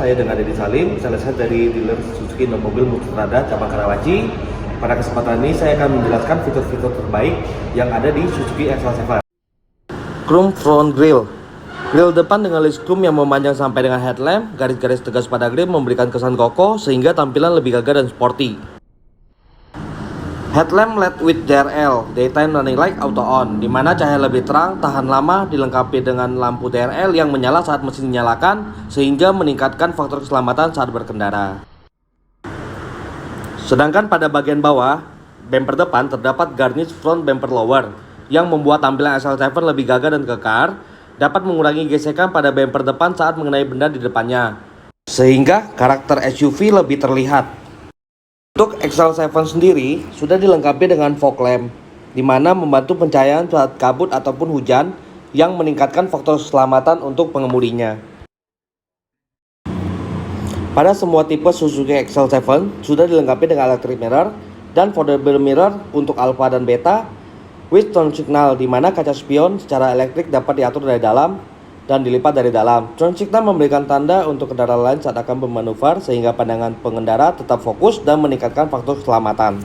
saya dengan Deddy Salim, sales head dari dealer Suzuki Indomobil Multistrada cabang Karawaci. Pada kesempatan ini saya akan menjelaskan fitur-fitur terbaik yang ada di Suzuki XL7. Chrome front grille. Grill depan dengan list chrome yang memanjang sampai dengan headlamp, garis-garis tegas pada grill memberikan kesan kokoh sehingga tampilan lebih gagah dan sporty. Headlamp LED with DRL, Daytime Running Light Auto On, di mana cahaya lebih terang, tahan lama, dilengkapi dengan lampu DRL yang menyala saat mesin dinyalakan, sehingga meningkatkan faktor keselamatan saat berkendara. Sedangkan pada bagian bawah, bumper depan terdapat garnish front bumper lower, yang membuat tampilan XL7 lebih gagah dan kekar, dapat mengurangi gesekan pada bumper depan saat mengenai benda di depannya, sehingga karakter SUV lebih terlihat. Untuk XL7 sendiri sudah dilengkapi dengan fog lamp, di mana membantu pencahayaan saat kabut ataupun hujan yang meningkatkan faktor keselamatan untuk pengemudinya. Pada semua tipe Suzuki XL7 sudah dilengkapi dengan electric mirror dan foldable mirror untuk Alpha dan Beta with turn signal, di mana kaca spion secara elektrik dapat diatur dari dalam dan dilipat dari dalam. Turn signal memberikan tanda untuk kendaraan lain saat akan bermanuver sehingga pandangan pengendara tetap fokus dan meningkatkan faktor keselamatan.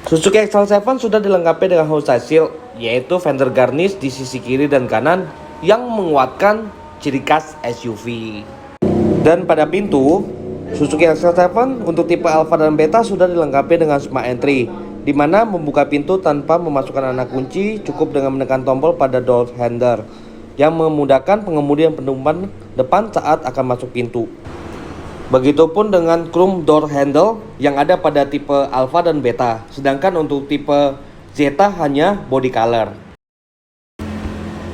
Suzuki XL7 sudah dilengkapi dengan hood side shield, yaitu fender garnish di sisi kiri dan kanan yang menguatkan ciri khas SUV. Dan pada pintu, Suzuki XL7 untuk tipe Alpha dan Beta sudah dilengkapi dengan smart entry, di mana membuka pintu tanpa memasukkan anak kunci, cukup dengan menekan tombol pada door handle yang memudahkan pengemudi dan penumpang depan saat akan masuk pintu. Begitupun dengan chrome door handle yang ada pada tipe Alpha dan Beta, sedangkan untuk tipe Zeta hanya body color.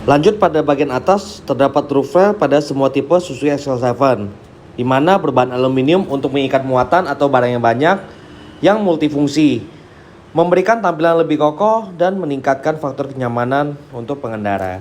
Lanjut pada bagian atas, terdapat roof rail pada semua tipe Suzuki XL7, di mana berbahan aluminium untuk mengikat muatan atau barang yang banyak yang multifungsi, memberikan tampilan lebih kokoh dan meningkatkan faktor kenyamanan untuk pengendara.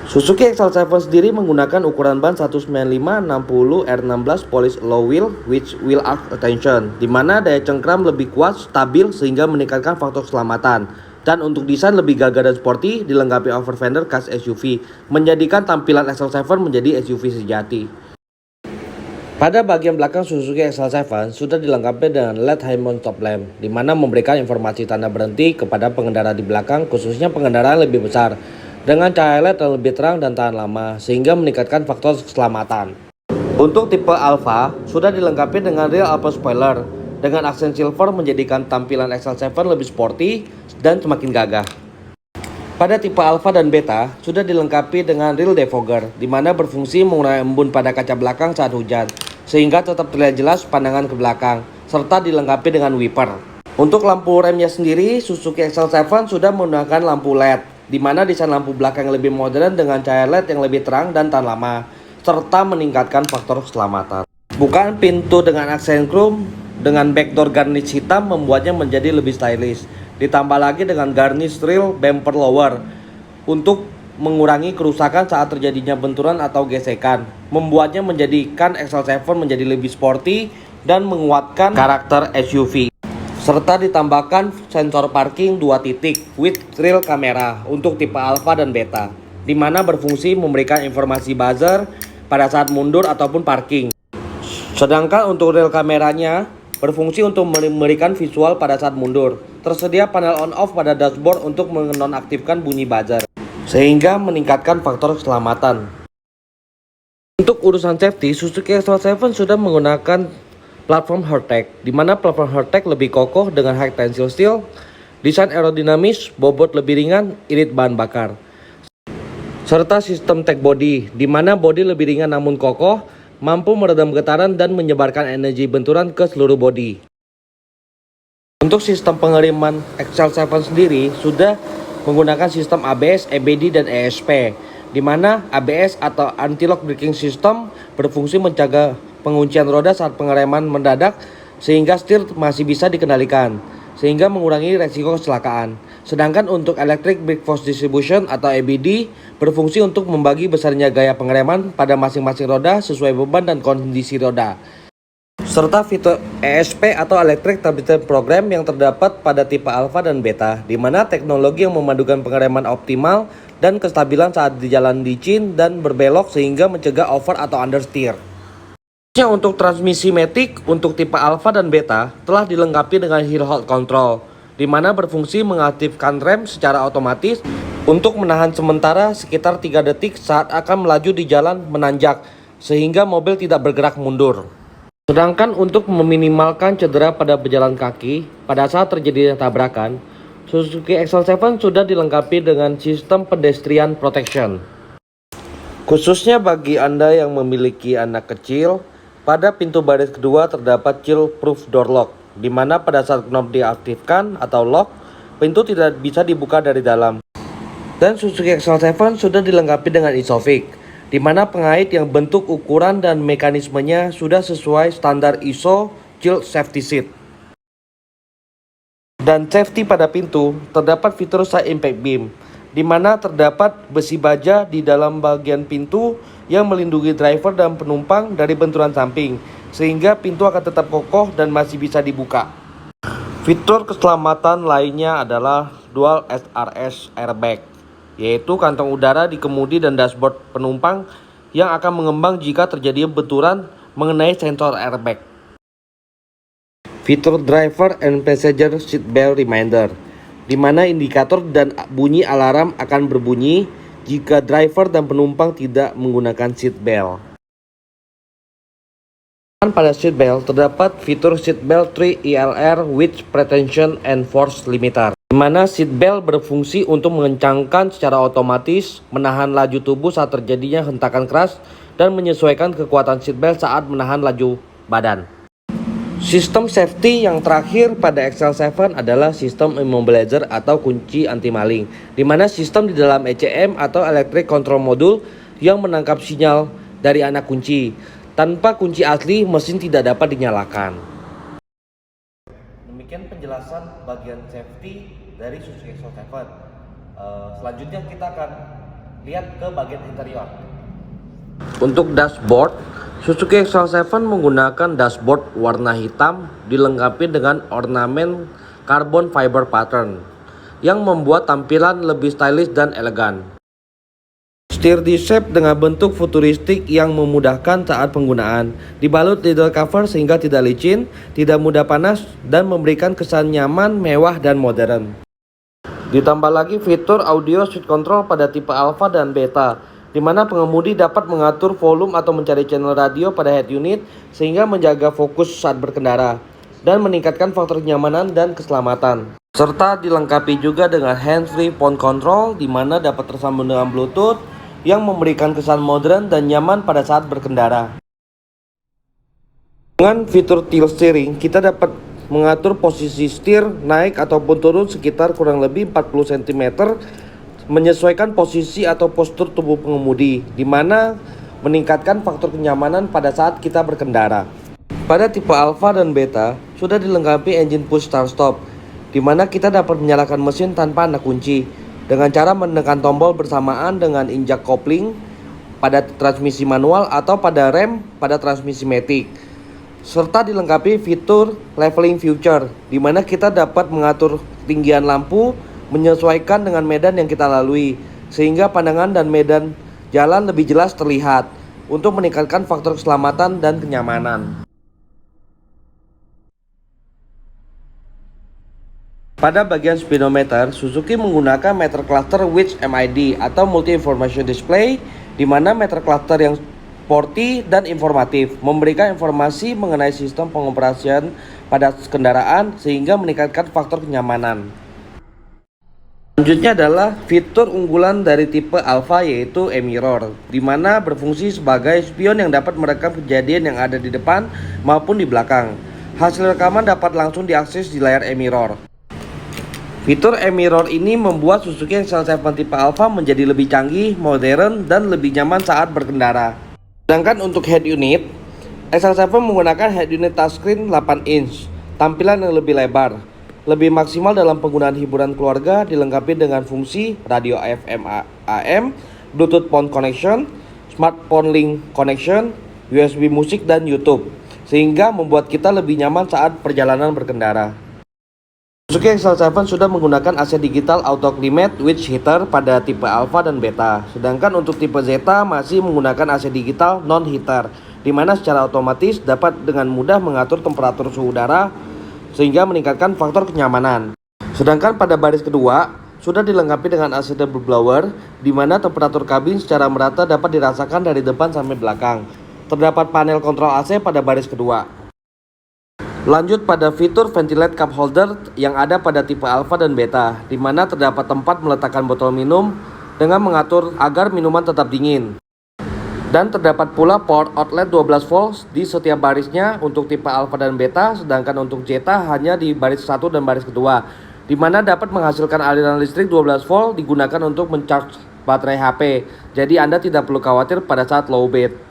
Suzuki XL7 sendiri menggunakan ukuran ban 195/60 R16 Polish Alloy Wheel with wheel arch attention, di mana daya cengkram lebih kuat, stabil sehingga meningkatkan faktor keselamatan. Dan untuk desain lebih gagah dan sporty, dilengkapi over fender khas SUV, menjadikan tampilan XL7 menjadi SUV sejati. Pada bagian belakang Suzuki XL7 sudah dilengkapi dengan LED high mount stop lamp, di mana memberikan informasi tanda berhenti kepada pengendara di belakang, khususnya pengendara lebih besar, dengan cahaya LED yang lebih terang dan tahan lama, sehingga meningkatkan faktor keselamatan. Untuk tipe Alpha sudah dilengkapi dengan rear upper spoiler, dengan aksen silver menjadikan tampilan XL7 lebih sporty dan semakin gagah. Pada tipe Alpha dan Beta sudah dilengkapi dengan rear defogger, di mana berfungsi mengurangi embun pada kaca belakang saat hujan, sehingga tetap terlihat jelas pandangan ke belakang, serta dilengkapi dengan wiper. Untuk lampu remnya sendiri, Suzuki XL7 sudah menggunakan lampu LED, di mana desain lampu belakang lebih modern dengan cahaya LED yang lebih terang dan tahan lama, serta meningkatkan faktor keselamatan. Bukaan pintu dengan aksen chrome dengan backdoor garnish hitam membuatnya menjadi lebih stylish. Ditambah lagi dengan garnish rear bumper lower untuk mengurangi kerusakan saat terjadinya benturan atau gesekan, membuatnya menjadikan XL7 menjadi lebih sporty dan menguatkan karakter SUV. Serta ditambahkan sensor parking 2 titik with rear camera untuk tipe Alpha dan Beta, di mana berfungsi memberikan informasi buzzer pada saat mundur ataupun parking. Sedangkan untuk rear kameranya berfungsi untuk memberikan visual pada saat mundur. Tersedia panel on-off pada dashboard untuk menonaktifkan bunyi buzzer, sehingga meningkatkan faktor keselamatan. Untuk urusan safety, Suzuki XL7 sudah menggunakan platform Heartech, di mana platform Heartech lebih kokoh dengan high tensile steel, desain aerodinamis, bobot lebih ringan, irit bahan bakar, serta sistem tech body, di mana body lebih ringan namun kokoh, mampu meredam getaran dan menyebarkan energi benturan ke seluruh bodi. Untuk sistem pengiriman XL7 sendiri sudah menggunakan sistem ABS, EBD, dan ESP, di mana ABS atau anti-lock braking system berfungsi mencegah penguncian roda saat pengereman mendadak sehingga setir masih bisa dikendalikan, sehingga mengurangi resiko kecelakaan. Sedangkan untuk Electric Brake Force Distribution atau EBD berfungsi untuk membagi besarnya gaya pengereman pada masing-masing roda sesuai beban dan kondisi roda. Serta fitur ESP atau Electric Stability Program yang terdapat pada tipe Alpha dan Beta, di mana teknologi yang memadukan pengereman optimal dan kestabilan saat di jalan licin dan berbelok sehingga mencegah over atau understeer. Untuk transmisi matic untuk tipe Alpha dan Beta telah dilengkapi dengan hill hold control, di mana berfungsi mengaktifkan rem secara otomatis untuk menahan sementara sekitar 3 detik saat akan melaju di jalan menanjak, sehingga mobil tidak bergerak mundur. Sedangkan untuk meminimalkan cedera pada pejalan kaki pada saat terjadinya tabrakan, Suzuki XL7 sudah dilengkapi dengan sistem pedestrian protection. Khususnya bagi Anda yang memiliki anak kecil, pada pintu baris kedua terdapat child-proof door lock, di mana pada saat knob diaktifkan atau lock, pintu tidak bisa dibuka dari dalam. Dan Suzuki XL7 sudah dilengkapi dengan ISOFIX, di mana pengait yang bentuk, ukuran, dan mekanismenya sudah sesuai standar ISO Child Safety Seat. Dan safety pada pintu, terdapat fitur side impact beam, di mana terdapat besi baja di dalam bagian pintu yang melindungi driver dan penumpang dari benturan samping, sehingga pintu akan tetap kokoh dan masih bisa dibuka. Fitur keselamatan lainnya adalah dual SRS airbag, yaitu kantong udara di kemudi dan dashboard penumpang yang akan mengembang jika terjadi benturan mengenai sensor airbag. Fitur driver and passenger seatbelt reminder, di mana indikator dan bunyi alarm akan berbunyi jika driver dan penumpang tidak menggunakan seatbelt. Pada seatbelt terdapat fitur seatbelt 3 ILR with pretension and force limiter, di mana seatbelt berfungsi untuk mengencangkan secara otomatis, menahan laju tubuh saat terjadinya hentakan keras, dan menyesuaikan kekuatan seatbelt saat menahan laju badan. Sistem safety yang terakhir pada XL7 adalah sistem immobilizer atau kunci anti maling, di mana sistem di dalam ECM atau Electric Control Module yang menangkap sinyal dari anak kunci. Tanpa kunci asli, mesin tidak dapat dinyalakan. Demikian penjelasan bagian safety dari Suzuki XL7. Selanjutnya kita akan lihat ke bagian interior. Untuk dashboard, Suzuki XL7 menggunakan dashboard warna hitam dilengkapi dengan ornamen carbon fiber pattern yang membuat tampilan lebih stylish dan elegan. Setir D-shape dengan bentuk futuristik yang memudahkan saat penggunaan, dibalut leather cover sehingga tidak licin, tidak mudah panas, dan memberikan kesan nyaman, mewah, dan modern. Ditambah lagi fitur audio switch control pada tipe Alpha dan Beta, di mana pengemudi dapat mengatur volume atau mencari channel radio pada head unit sehingga menjaga fokus saat berkendara dan meningkatkan faktor kenyamanan dan keselamatan. Serta dilengkapi juga dengan hands-free phone control, di mana dapat tersambung dengan Bluetooth yang memberikan kesan modern dan nyaman pada saat berkendara. Dengan fitur tilt steering, kita dapat mengatur posisi setir naik ataupun turun sekitar kurang lebih 40 cm, menyesuaikan posisi atau postur tubuh pengemudi, di mana meningkatkan faktor kenyamanan pada saat kita berkendara. Pada tipe Alpha dan Beta sudah dilengkapi engine push start stop, di mana kita dapat menyalakan mesin tanpa anak kunci dengan cara menekan tombol bersamaan dengan injak kopling pada transmisi manual atau pada rem pada transmisi matic. Serta dilengkapi fitur leveling future, di mana kita dapat mengatur ketinggian lampu menyesuaikan dengan medan yang kita lalui, sehingga pandangan dan medan jalan lebih jelas terlihat untuk meningkatkan faktor keselamatan dan kenyamanan. Pada bagian speedometer, Suzuki menggunakan meter cluster with MID atau Multi Information Display, di mana meter cluster yang sporty dan informatif memberikan informasi mengenai sistem pengoperasian pada kendaraan sehingga meningkatkan faktor kenyamanan. Selanjutnya adalah fitur unggulan dari tipe Alpha, yaitu e-mirror, di mana berfungsi sebagai spion yang dapat merekam kejadian yang ada di depan maupun di belakang. Hasil rekaman dapat langsung diakses di layar e-mirror. Fitur e-mirror ini membuat Suzuki XL7 tipe Alpha menjadi lebih canggih, modern, dan lebih nyaman saat berkendara. Sedangkan untuk head unit, XL7 menggunakan head unit touchscreen 8 inch, tampilan yang lebih lebar, lebih maksimal dalam penggunaan hiburan keluarga, dilengkapi dengan fungsi radio FM AM, Bluetooth phone connection, smartphone link connection, USB musik, dan YouTube, sehingga membuat kita lebih nyaman saat perjalanan berkendara. Suzuki XL7 sudah menggunakan AC digital auto climate with heater pada tipe Alpha dan Beta. Sedangkan untuk tipe Zeta masih menggunakan AC digital non heater, di mana secara otomatis dapat dengan mudah mengatur temperatur suhu udara sehingga meningkatkan faktor kenyamanan. Sedangkan pada baris kedua sudah dilengkapi dengan AC double blower, di mana temperatur kabin secara merata dapat dirasakan dari depan sampai belakang. Terdapat panel kontrol AC pada baris kedua. Lanjut pada fitur ventilate cup holder yang ada pada tipe Alpha dan Beta, di mana terdapat tempat meletakkan botol minum dengan mengatur agar minuman tetap dingin. Dan terdapat pula port outlet 12 volt di setiap barisnya untuk tipe Alpha dan Beta, sedangkan untuk Zeta hanya di baris 1 dan baris kedua, di mana dapat menghasilkan aliran listrik 12 volt digunakan untuk mencharge baterai HP. Jadi Anda tidak perlu khawatir pada saat low bed.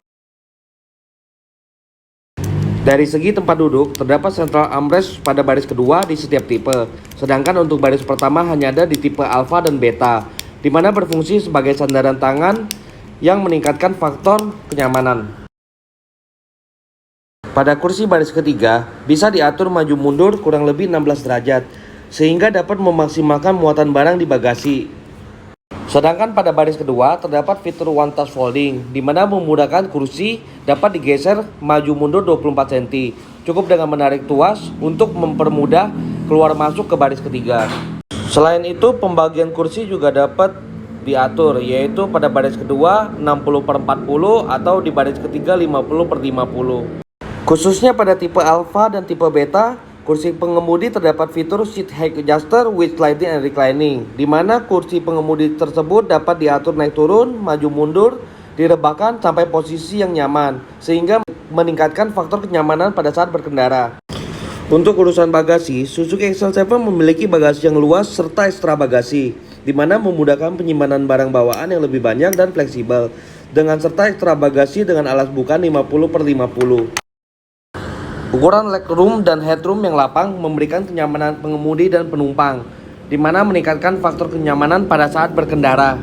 Dari segi tempat duduk, terdapat central armrest pada baris kedua di setiap tipe, sedangkan untuk baris pertama hanya ada di tipe Alpha dan Beta, di mana berfungsi sebagai sandaran tangan yang meningkatkan faktor kenyamanan. Pada kursi baris ketiga, bisa diatur maju mundur kurang lebih 16 derajat, sehingga dapat memaksimalkan muatan barang di bagasi. Sedangkan pada baris kedua terdapat fitur one touch folding, di mana memudahkan kursi dapat digeser maju mundur 24 cm. Cukup dengan menarik tuas untuk mempermudah keluar masuk ke baris ketiga. Selain itu, pembagian kursi juga dapat diatur, yaitu pada baris kedua 60/40 atau di baris ketiga 50/50. Khususnya pada tipe Alpha dan tipe Beta, kursi pengemudi terdapat fitur seat height adjuster with sliding and reclining, di mana kursi pengemudi tersebut dapat diatur naik turun, maju mundur, direbahkan sampai posisi yang nyaman, sehingga meningkatkan faktor kenyamanan pada saat berkendara. Untuk urusan bagasi, Suzuki XL7 memiliki bagasi yang luas serta ekstra bagasi, di mana memudahkan penyimpanan barang bawaan yang lebih banyak dan fleksibel, dengan serta ekstra bagasi dengan alas bukaan 50/50. Ukuran legroom dan headroom yang lapang memberikan kenyamanan pengemudi dan penumpang, di mana meningkatkan faktor kenyamanan pada saat berkendara.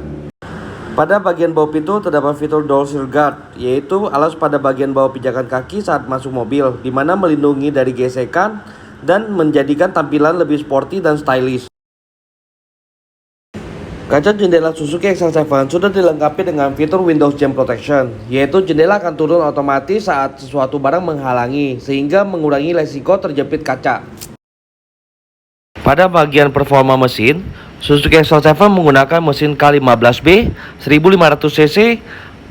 Pada bagian bawah pintu terdapat fitur door shield guard, yaitu alas pada bagian bawah pijakan kaki saat masuk mobil, di mana melindungi dari gesekan dan menjadikan tampilan lebih sporty dan stylish. Kaca jendela Suzuki XL7 sudah dilengkapi dengan fitur Windows Jam Protection, yaitu jendela akan turun otomatis saat sesuatu barang menghalangi, sehingga mengurangi resiko terjepit kaca. Pada bagian performa mesin, Suzuki XL7 menggunakan mesin K15B 1500cc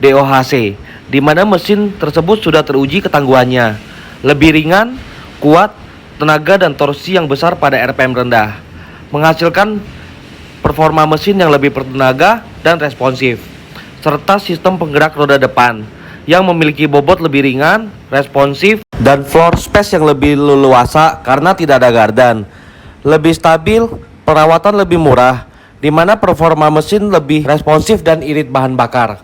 DOHC, di mana mesin tersebut sudah teruji ketangguhannya, lebih ringan, kuat, tenaga dan torsi yang besar pada RPM rendah, menghasilkan performa mesin yang lebih bertenaga dan responsif, serta sistem penggerak roda depan yang memiliki bobot lebih ringan, responsif, dan floor space yang lebih leluasa karena tidak ada gardan. Lebih stabil, perawatan lebih murah, di mana performa mesin lebih responsif dan irit bahan bakar.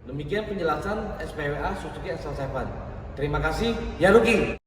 Demikian penjelasan SPWA Suzuki XL7. Terima kasih, ya Ruki.